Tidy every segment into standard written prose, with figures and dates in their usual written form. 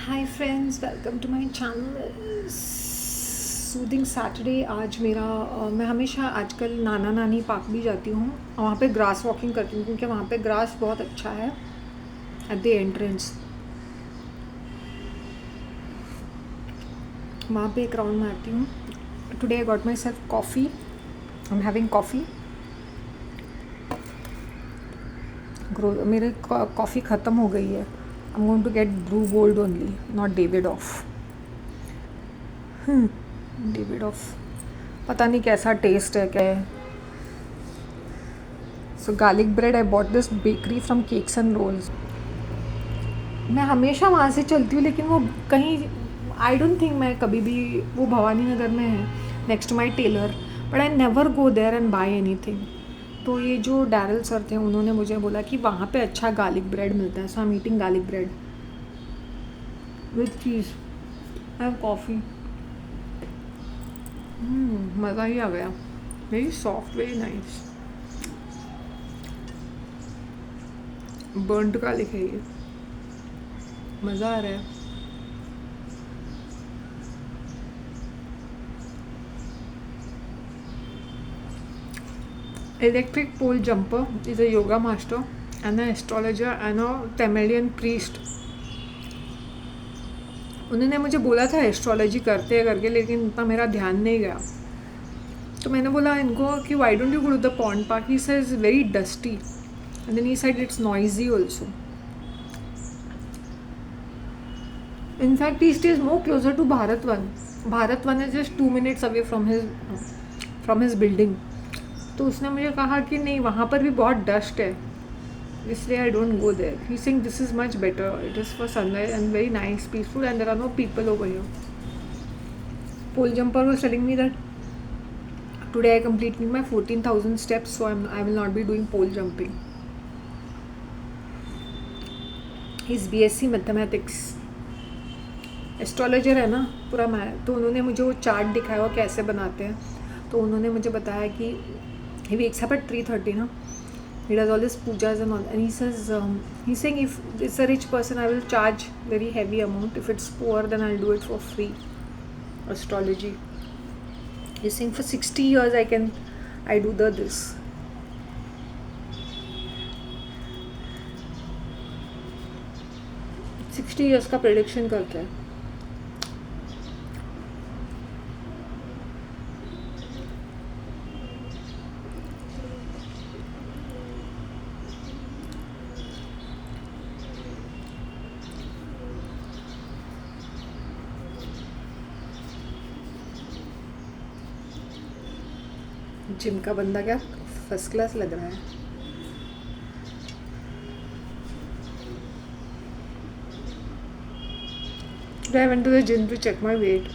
Hi friends, welcome to my channel soothing Saturday. आज मेरा मैं हमेशा आजकल नाना नानी पार्क भी जाती हूँ, वहाँ पे ग्रास वॉकिंग करती हूँ क्योंकि वहाँ पे ग्रास बहुत अच्छा है एट द एंट्रेंस। वहाँ पे एक राउंड मारती हूँ। Today I got myself coffee. I am having coffee. मेरे कॉफ़ी ख़त्म हो गई है। I am going to get Bru gold only, not Davidoff. Davidoff पता नहीं कैसा टेस्ट है, क्या है। So garlic bread, I bought this bakery from cakes and rolls. मैं हमेशा वहाँ से चलती हूँ, लेकिन वो कहीं आई डोंट थिंक मैं कभी भी, वो भवानी नगर में है next to my tailor, but I never go there and buy anything. तो ये जो डैरल सर थे, उन्होंने मुझे बोला कि वहाँ पे अच्छा गार्लिक ब्रेड मिलता है। So I am eating garlic bread with cheese. I have coffee. मज़ा ही आ गया। Very soft, very nice. Burnt garlic है ये, मज़ा आ रहा है। Electric pole jumper is a yoga master and an astrologer and a Tamilian priest. उन्होंने मुझे बोला था एस्ट्रोलॉजी करते हैं करके, लेकिन इतना मेरा ध्यान नहीं गया। तो मैंने बोला इनको कि why don't you go to the pond park. He says very dusty and then he said it's noisy also. In fact, he stays more closer to Bharatvan. Bharatvan is just 2 minutes away from his building. तो उसने मुझे कहा कि नहीं, वहाँ पर भी बहुत डस्ट है, इसलिए I don't go there. He sing this is much better, it is for sunrise and very nice peaceful and there are no people over here. Pole jumper was telling me that today I completed my 14,000 steps, so I will not be doing pole jumping. He's BSc mathematics, astrologer है ना पूरा मैं। तो उन्होंने मुझे वो chart दिखाया वो कैसे बनाते हैं। तो उन्होंने मुझे बताया कि he wakes up at 3:30 ना, he does all his pujas and all, and he says he's saying if it's a rich person I will charge very heavy amount, if it's poor then I'll do it for free. Astrology, he's saying for 60 years I do this. Sixty years का prediction करते हैं। Gym का बंदा क्या first class लग रहा है। Today I went to the gym to check my weight.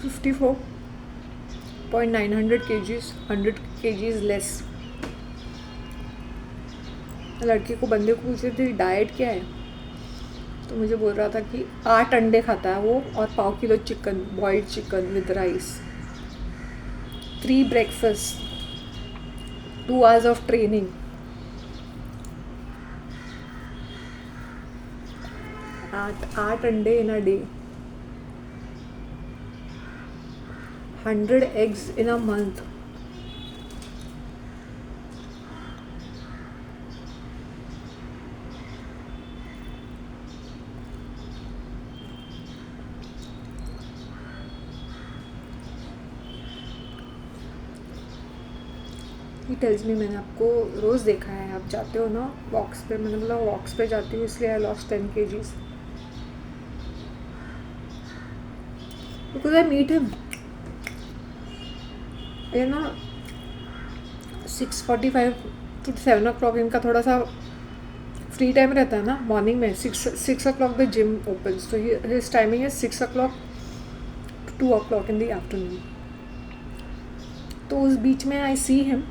54.900 kgs, 100 kgs less. लड़के को, बंदे को पूछ रही थी डाइट क्या है, तो मुझे बोल रहा था कि 8 अंडे खाता है वो और 1/4 kilo chicken, boiled chicken with rice, 3 breakfast, 2 hours of training. 8 अंडे in a day, 100 eggs in a month. He tells me, मैंने आपको रोज़ देखा है, आप जाते हो ना वॉक्स पे। मैंने बोला वॉक्स पे जाती हूँ इसलिए I lost 10 kgs because I meet him. ये ना 6:45 to 7 o'clock इनका थोड़ा सा फ्री टाइम रहता है ना मॉर्निंग में। 6 o'clock द जिम ओपन्स, तो हिज टाइमिंग है 6 o'clock to 2 o'clock in the afternoon. तो उस बीच में आई सी हिम,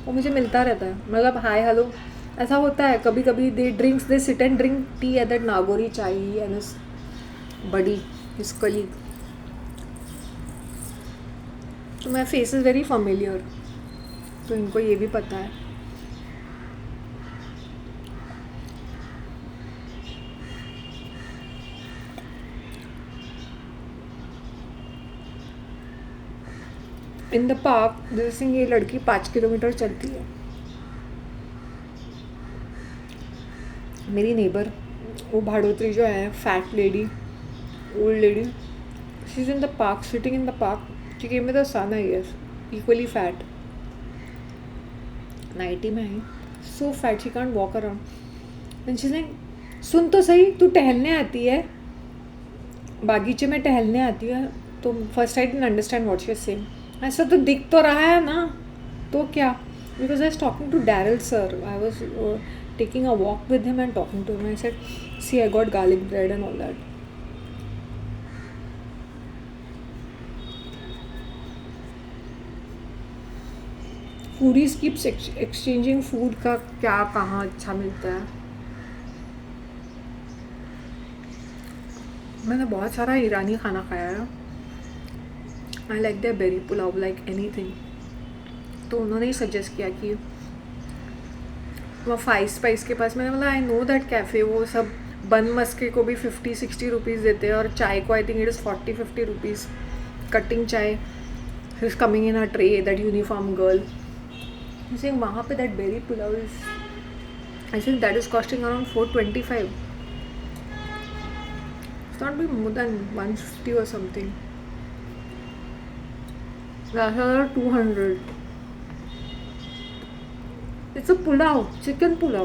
वो मुझे मिलता रहता है, मतलब हाय हेलो ऐसा होता है। कभी कभी they sit and drink tea at that Nagori chai and his buddy, his colleague. तो my face is very familiar, तो इनको ये भी पता है। इन द पार्क जैसे ये लड़की 5 किलोमीटर चलती है. मेरी नेबर वो भाड़ोत्री जो है, fat lady, old lady, she is in the park, sitting in the park. She came with the son, I guess, equally fat. Nighty में आई, so fat she can't walk around. And she is like, सुन तो सही, तू टहलने आती है, बागीचे में टहलने आती है. तो first I didn't understand what she was saying. ऐसा तो दिख तो रहा है ना, तो क्या? Because I was talking to Darrel sir, I was taking a walk with him and talking to him. I said, see, I got garlic bread and all that. Foodies keeps exchanging food का क्या कहाँ अच्छा मिलता है. मैंने बहुत सारा ईरानी खाना खाया है. I like the berry pulao like anything. तो उन्होंने ही सजेस्ट किया कि वहाँ 5 स्पाइस के पास. मैंने बोला आई नो दैट कैफ़े, वो सब बन मस्के को भी 50-60 रुपीज़ देते हैं, और चाय को I think it is 40-50 rupees. Cutting chai is coming in a tray, that uniform girl saying वहाँ पे that berry pulao is, I think that is costing around 425. It's not be more than 150 और something. That's around 200. It's a pulao, chicken pulao.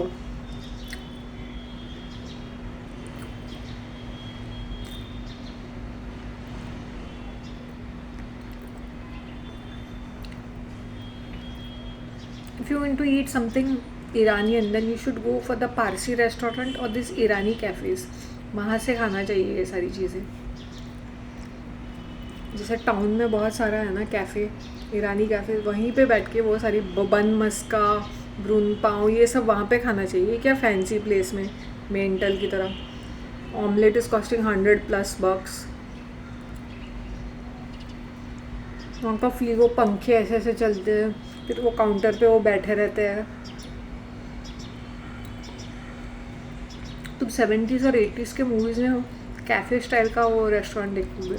If you want to eat something Iranian, then you should go for the Parsi restaurant or this Irani cafes. वहाँ से खाना चाहिए ये सारी चीज़ें. जैसे town में बहुत सारा है ना कैफ़े, ईरानी कैफ़े, वहीं पे बैठ के वो सारी बन मस्का, ब्रून पाव, ये सब वहाँ पे खाना चाहिए. क्या फैंसी प्लेस में मेंटल की तरह. Omelette is costing $100+. वहाँ का फील, वो पंखे ऐसे ऐसे चलते हैं, फिर वो काउंटर पे वो बैठे रहते हैं. तुम 70s और 80s के मूवीज़ में कैफ़े स्टाइल का वो रेस्टोरेंट देखोगे.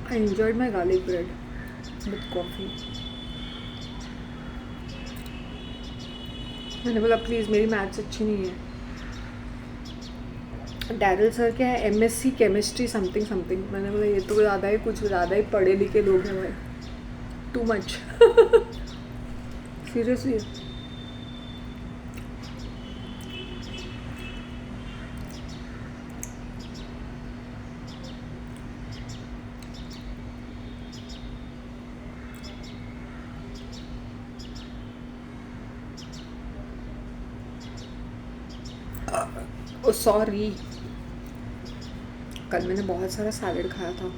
I enjoyed my garlic bread with coffee. मैंने बोला प्लीज़, मेरी मैथ्स अच्छी नहीं है. डैरल सर क्या है, MSc केमिस्ट्री समथिंग समथिंग. मैंने बोला ये तो ज़्यादा ही, कुछ ज़्यादा ही पढ़े लिखे लोग हैं भाई, टू मच. सीरियसली. ओ सॉरी, कल मैंने बहुत सारा सैलड खाया था.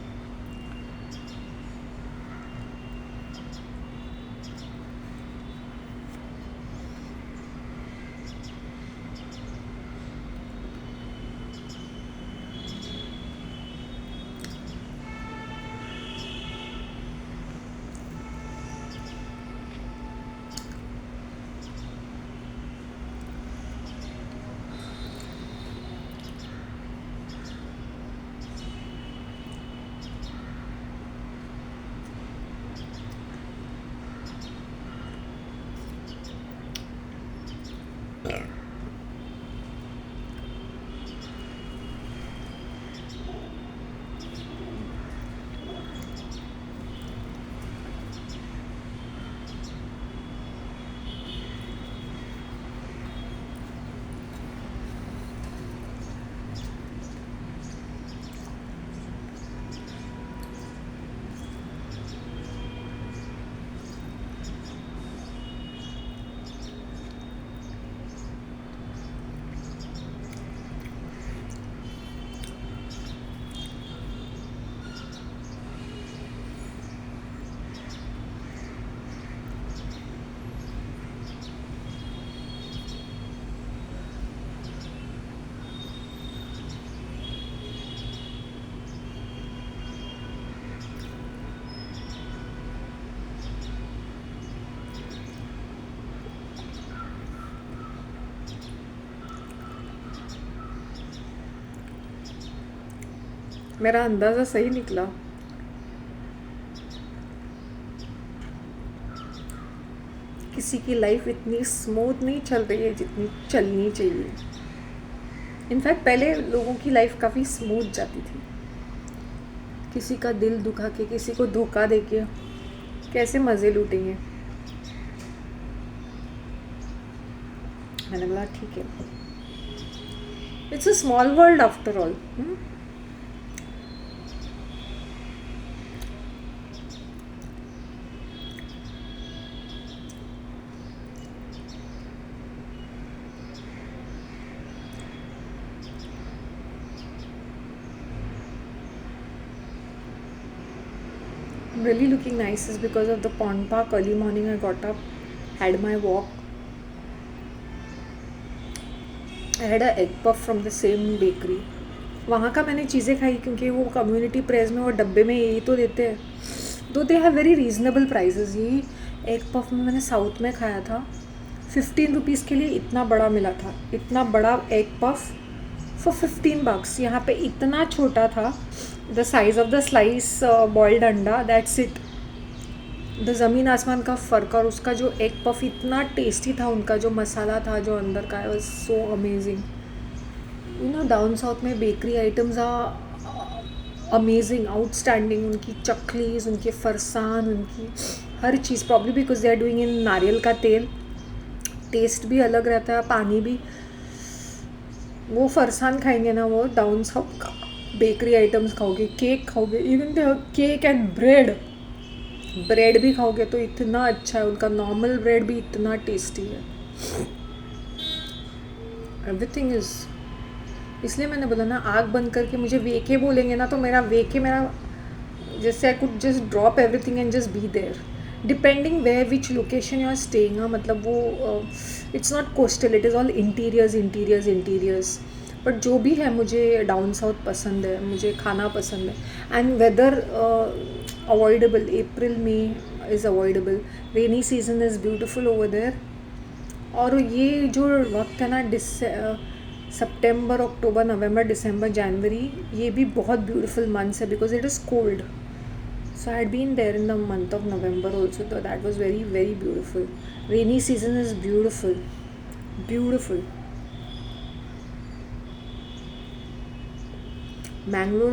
मेरा अंदाज़ा सही निकला। किसी की लाइफ इतनी स्मूथ नहीं चल रही है जितनी चलनी चाहिए। इनफैक्ट पहले लोगों की लाइफ काफ़ी स्मूथ जाती थी। किसी का दिल दुखा के, किसी को धोखा दे के कैसे मज़े लूटेंगे। मैंने बोला ठीक है, it's a small world after all. Really looking nice is because of the pond park. Early morning I got up, had my walk. I had a egg puff from the same bakery. वहाँ का मैंने चीज़ें खाई क्योंकि वो community press में वो डब्बे में यही तो देते हैं, तो they have very reasonable prices. यही एग पफ में मैंने साउथ में खाया था, 15 रुपीज़ के लिए इतना बड़ा मिला था, इतना बड़ा एग पफ फॉर 15 bucks। यहाँ पे इतना छोटा था, the size of the slice boiled अंडा, दैट्स इट। द ज़मीन आसमान का फ़र्क। और उसका जो एग पफ इतना टेस्टी था, उनका जो मसाला था जो अंदर का है, was so amazing. You know down south में bakery items are amazing, outstanding. उनकी चकलीज, उनके फरसान, उनकी हर चीज़, probably because they are doing in नारियल का तेल, टेस्ट भी अलग रहता है, पानी भी। वो फरसान खाएंगे ना, वो डाउन साउथ का बेकरी आइटम्स खाओगे, केक खाओगे, इवन केक एंड ब्रेड भी खाओगे तो इतना अच्छा है। उनका नॉर्मल ब्रेड भी इतना टेस्टी है। एवरीथिंग इज़, इसलिए मैंने बोला ना, आग बंद करके मुझे वेके बोलेंगे ना तो मेरा जैसे I could just drop everything and just be there, depending where which location you are staying. मतलब वो it's not coastal, it is all interiors. But जो भी है, मुझे डाउन साउथ पसंद है, मुझे खाना पसंद है। And weather avoidable, April May is avoidable, rainy season is beautiful over there. और ये जो वक्त है ना, सितंबर, अक्टूबर, नवंबर, दिसंबर, जनवरी, ये भी बहुत ब्यूटीफुल मंथ्स है because it is cold. So I had been there in the month of November also, so that was very, very beautiful. Rainy season is beautiful. Mango.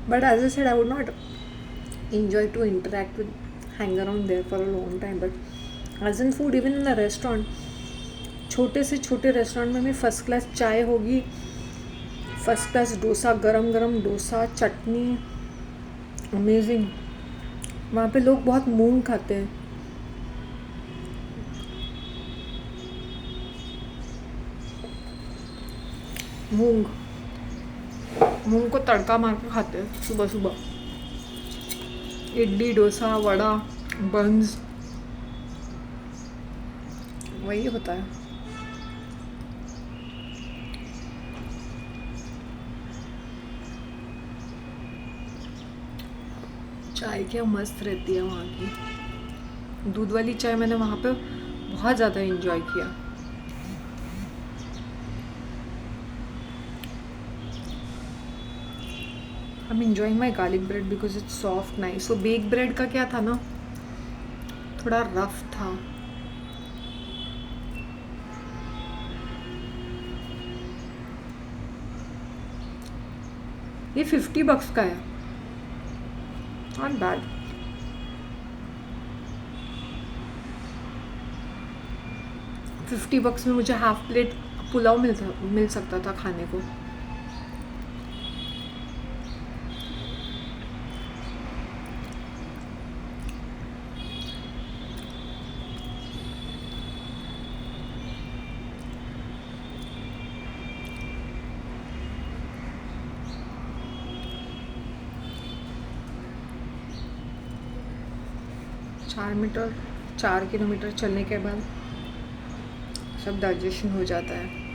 But as I said, I would not enjoy to interact with, hang around there for a long time. But as in food, even in the restaurant, छोटे से छोटे restaurant में भी first class चाय होगी, first class dosa, गरम डोसा, चटनी, amazing. वहाँ पे लोग बहुत मूंग खाते हैं। मूंग को तड़का मार के खाते हैं सुबह सुबह। इडली, डोसा, वड़ा, बंस, वही होता है। चाय क्या मस्त रहती है वहाँ की। दूध वाली चाय मैंने वहाँ पे बहुत ज़्यादा एंजॉय किया। I am enjoying my garlic bread because it's soft nice. So bake bread का क्या था ना, थोड़ा रफ था। ये 50 bucks का है, नॉट बैड। $50 में मुझे हाफ प्लेट पुलाव मिल सकता था खाने को। चार किलोमीटर चलने के बाद सब डाइजेशन हो जाता है।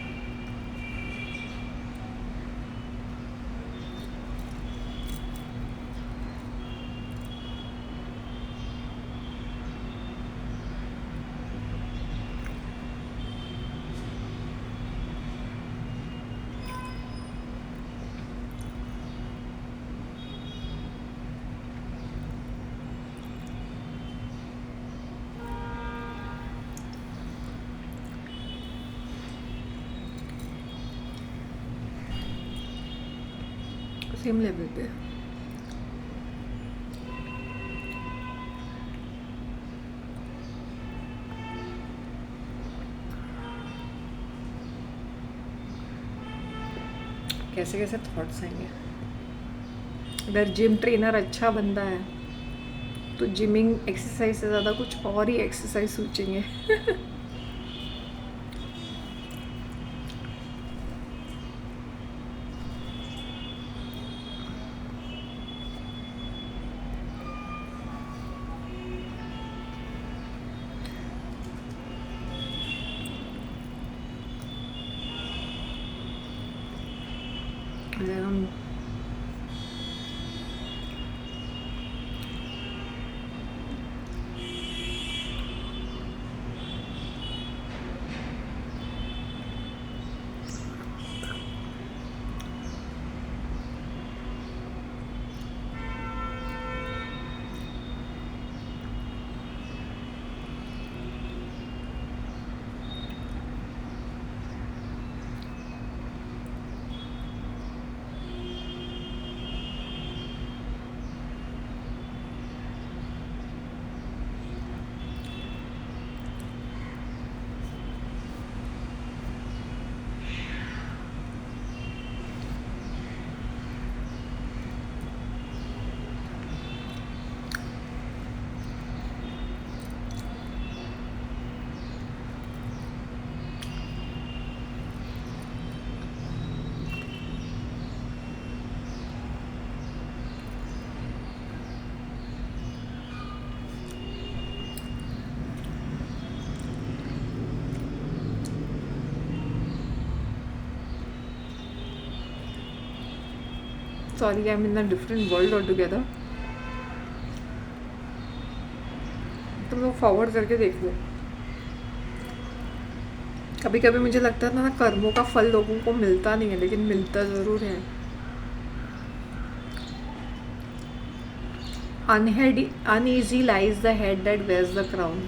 सेम लेवल पे। कैसे कैसे थॉट्स आएंगे। अगर जिम ट्रेनर अच्छा बंदा है तो जिमिंग एक्सरसाइज से ज़्यादा कुछ और ही एक्सरसाइज सोचेंगे। अगर हम sorry, I am in a different world all together. तुम लोग फॉरवर्ड करके देख लो। कभी कभी मुझे लगता था ना, कर्मों का फल लोगों को मिलता नहीं है, लेकिन मिलता ज़रूर है। Uneasy lies the head that wears the crown.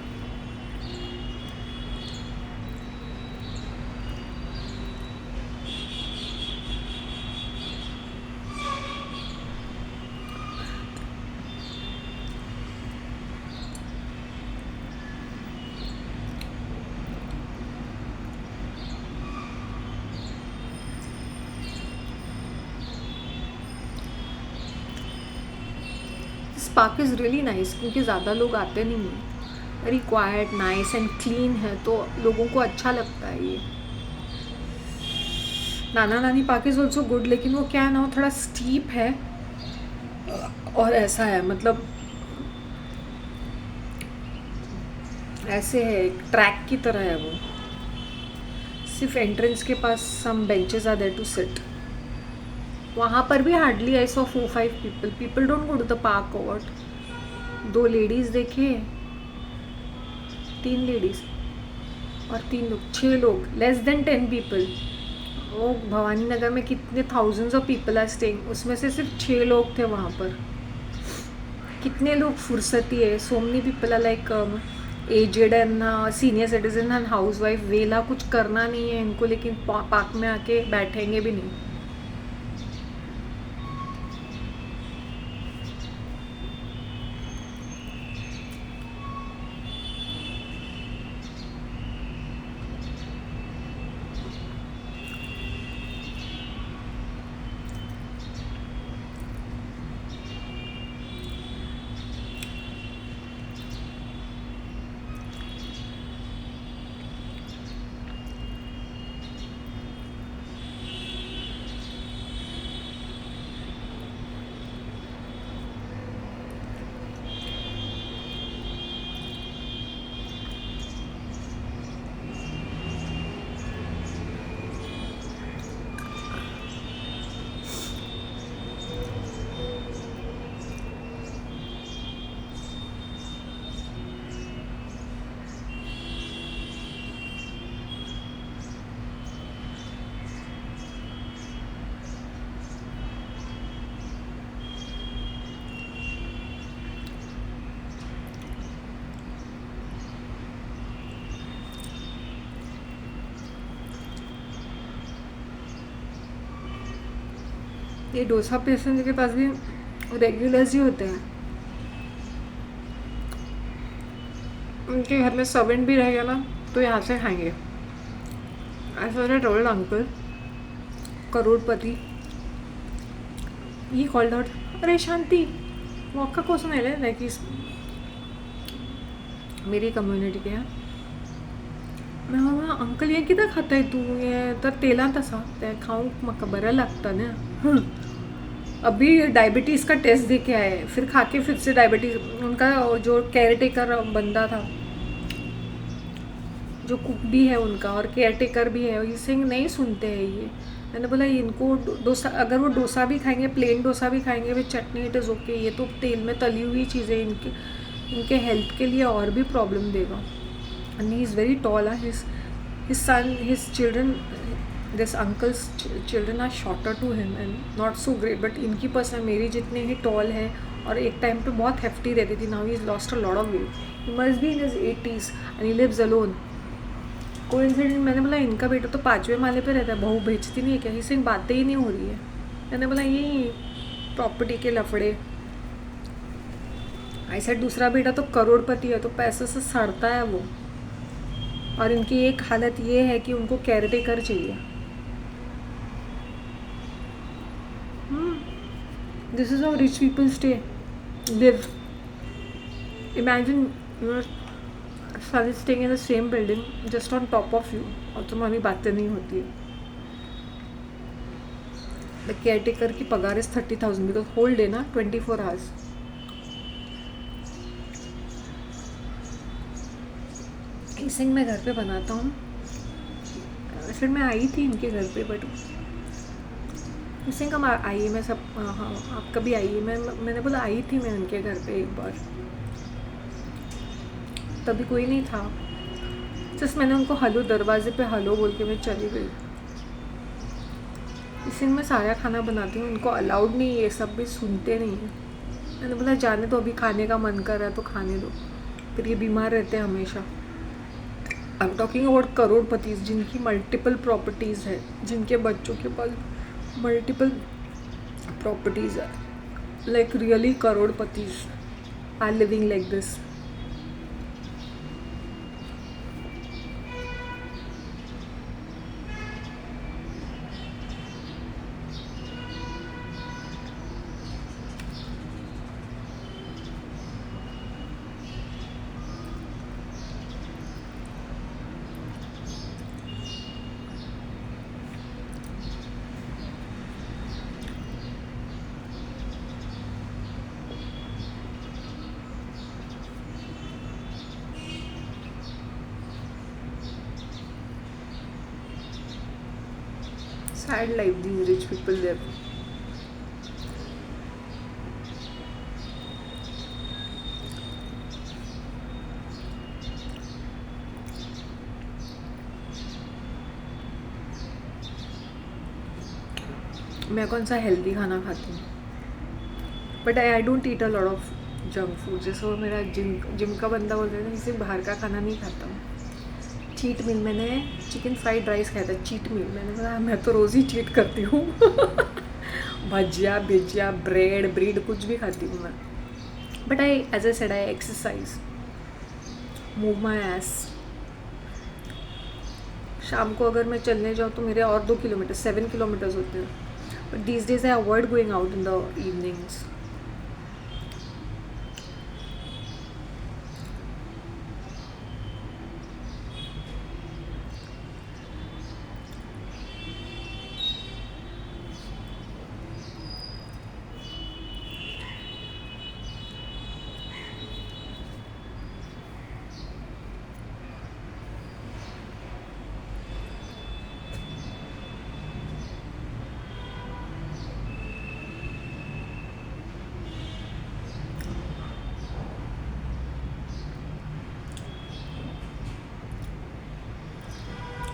Spark is really nice, क्योंकि ज़्यादा लोग आते नहीं हैं। Very quite, nice and clean है, तो लोगों को अच्छा लगता है ये। नाना नानी पार्क इज़ ऑल्सो गुड, लेकिन वो क्या है ना, वो थोड़ा स्टीप है और ऐसा है, मतलब ऐसे है, एक ट्रैक की तरह है वो। सिर्फ एंट्रेंस के पास some benches are there to sit. वहाँ पर भी hardly I saw 4-5 people don't go to the park और व्हाट। 2 लेडीज़ देखे, 3 लेडीज़ और 3 लोग, 6 लोग, लेस देन 10 पीपल। वो भवानी नगर में कितने thousands of people are staying, उसमें से सिर्फ 6 लोग थे वहाँ पर। कितने लोग फुर्सती है, so many people are like aged and senior citizen and housewife. वेला कुछ करना नहीं है इनको, लेकिन पार्क में आके बैठेंगे भी नहीं। ये डोसा पेशेंट के पास भी रेगुलर्स ही होते हैं, उनके घर में सर्वेंट भी रहेगा ना तो यहाँ से खाएंगे। ऐसा told uncle Crorepati he called out, अरे शांति वॉक का क्वेश्चन है लाइक मेरी कम्युनिटी के यहाँ। मैं बोला अंकल ये कितना खाता है तू, ये तर तेला तसा ते खाऊं मका बरं लागतं ना। अभी डायबिटीज़ का टेस्ट दे के आए, फिर खा के फिर से डायबिटीज़। उनका जो केयर टेकर बंदा था, जो कुक भी है उनका और केयर टेकर भी है, ये सिंह नहीं सुनते हैं ये। मैंने बोला इनको डोसा, अगर वो डोसा भी खाएंगे, प्लेन डोसा भी खाएंगे with chutney, it is okay. ये तो तेल में तली हुई चीज़ें इनके हेल्थ के लिए और भी प्रॉब्लम देगा। And he is very tall, his son, his children, this uncle's children are shorter to him and not so great, but इनकी पर्सन मेरी जितने ही टॉल है और एक टाइम पे बहुत हेफ्टी रहती थी। Now he is lost a lot of weight, he must be in his 80s and he lives alone. Coincident, मैंने बोला इनका बेटा तो 5वें माले पे रहता है, बहू भेजती नहीं है क्या, इससे बातें ही नहीं हो रही है। मैंने बोला यही प्रॉपर्टी के लफड़े। ऐसा दूसरा बेटा तो करोड़पति है, तो पैसे से सड़ता है वो। और इनकी एक हालत ये है कि उनको केयर टेकर चाहिए। This is how rich people stay live. Imagine son is staying in the same building just on top of you, और तुम्हारी बातें नहीं होती है। द केयर टेकर की पगार इज 30,000 बिकॉज होल डे ना 24 आवर्स। सिंह मैं घर पे बनाता हूँ। फिर मैं आई थी इनके घर पे, बट सिंह कब आइए, मैं सब हाँ आप कभी आइए। मैंने बोला आई थी मैं उनके घर पे एक बार, तभी कोई नहीं था। जस्ट मैंने उनको हलो, दरवाजे पे हलो बोल के मैं चली गई। सिंह मैं सारा खाना बनाती हूँ, उनको अलाउड नहीं, ये सब भी सुनते नहीं है। मैंने बोला जाने तो, अभी खाने का मन कर रहा है तो खाने दो, फिर ये बीमार रहते हैं हमेशा। I am talking about crorepatis जिनकी मल्टीपल प्रॉपर्टीज़ है, जिनके बच्चों के पास मल्टीपल प्रॉपर्टीज़ है, like really crorepatis are living like this. Sad life these rich people live. मैं कौन सा हेल्दी खाना खाती हूँ, but I don't eat a lot of junk food. जैसे वो मेरा जिम का बंदा बोलते थे इसे बाहर का खाना नहीं खाता हूँ। चीट मील, मैंने चिकन फ्राइड राइस खाया था, चीट मील। मैंने बोला मैं तो रोज़ ही चीट करती हूँ। भजिया भिजिया ब्रेड ब्रीड कुछ भी खाती हूँ मैं, but I as I said I exercise, move my ass. शाम को अगर मैं चलने जाऊँ तो मेरे और 2 किलोमीटर 7 किलोमीटर्स होते हैं, but these days I avoid going out in the evenings.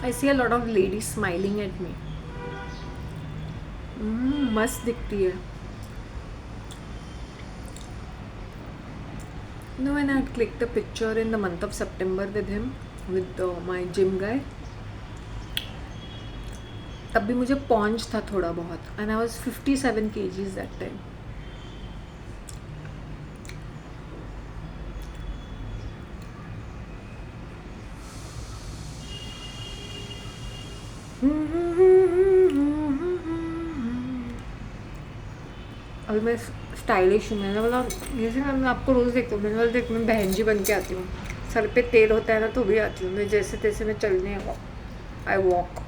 I see a lot of ladies smiling at me. मस्त दिखती है। No, when I had clicked a picture in the month of September with him, with my gym guy, तब भी मुझे पॉन्च था थोड़ा बहुत, and I was 57 kgs that time. अभी मैं स्टाइलिश हूँ. मैंने बोला जैसे मैं आपको रोज़ देखती हूँ, मैंने बोला देख मैं बहन जी बन के आती हूँ. सर पे तेल होता है ना तो भी आती हूँ मैं, जैसे तैसे मैं चलने आई वॉक.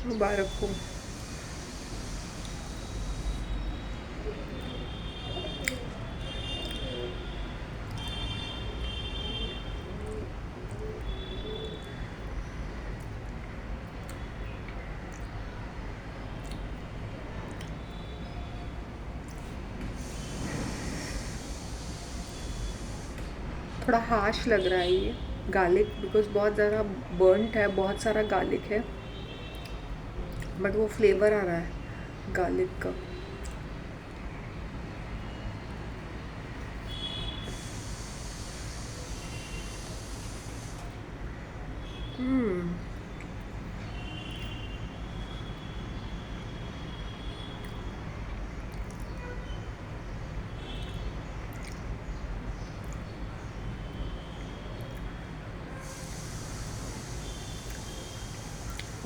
मुबारक हो. थोड़ा हार्श लग रहा है ये गार्लिक, बिकॉज बहुत ज़्यादा बर्नट है, बहुत सारा गार्लिक है, बट वो फ्लेवर आ रहा है गार्लिक का.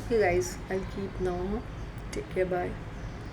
Okay guys, I'll keep now. Take care, bye.